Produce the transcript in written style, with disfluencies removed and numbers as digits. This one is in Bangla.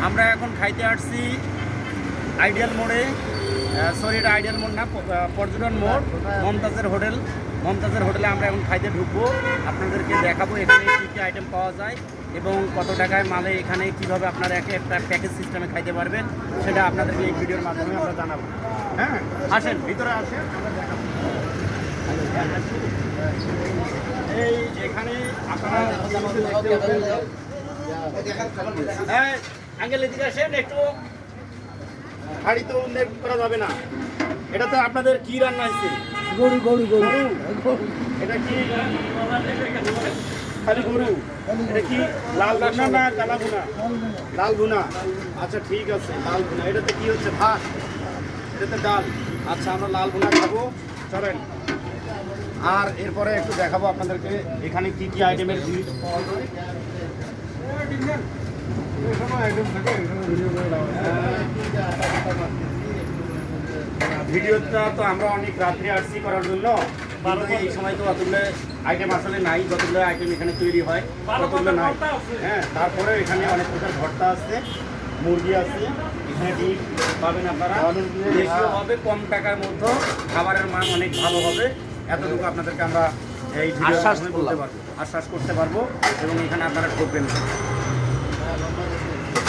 আমরা এখন খাইতে আসছি আইডিয়াল মোড়ে, সরি এটা আইডিয়াল মোড় না, পর্যটন মোড়, মমতাজের হোটেল। মমতাজের হোটেলে আমরা এখন খাইতে ঢুকবো, আপনাদেরকে দেখাবো এখানে কী কী আইটেম পাওয়া যায় এবং কত টাকায় মালে এখানে কীভাবে আপনারা একটা প্যাকেজ সিস্টেমে খাইতে পারবেন সেটা আপনাদেরকে এই ভিডিওর মাধ্যমে আমরা জানাবো। হ্যাঁ, আসেন ভিতরে আসেন, আমরা দেখাবো। এই এখানে আপনারা আঙ্কেল এদিকে আসেন একটু। হাড়ি তো উল্লেখ করা যাবে না। এটা তো আপনাদের কি রান্না হয়েছে? গরু গরু গরু এটা কি খালি গরু? এটা কি লাল ভুনা না কালা ভুনা? লাল ভুনা। আচ্ছা ঠিক আছে, লাল ভুনা। এটাতে কি হচ্ছে? ভাত। এটাতে ডাল। আচ্ছা আমরা লাল ভুনা খাবো, চলেন। আর এরপরে একটু দেখাবো আপনাদেরকে এখানে কি কি আইটেমের জিনিস পাওয়া যায়। ভিডিওটা তো আমরা অনেক রাত্রে আসছি করার জন্য, এই সময় তো অতগুলো আইটেম আসলে নাই, যতগুলো আইটেম এখানে তৈরি হয় ততগুলো নাই। হ্যাঁ, তারপরে এখানে অনেক প্রকার ভর্তা আছে, মুরগি আছে, এখানে ডিম পাবেন আপনারা। দেশীয় হবে, কম টাকার মধ্যে খাবারের মান অনেক ভালো হবে, এতটুকু আপনাদেরকে আমরা এই আশ্বাস বলতে পারবো, আশ্বাস করতে পারবো। এবং এখানে আপনারা ঢুকবেন।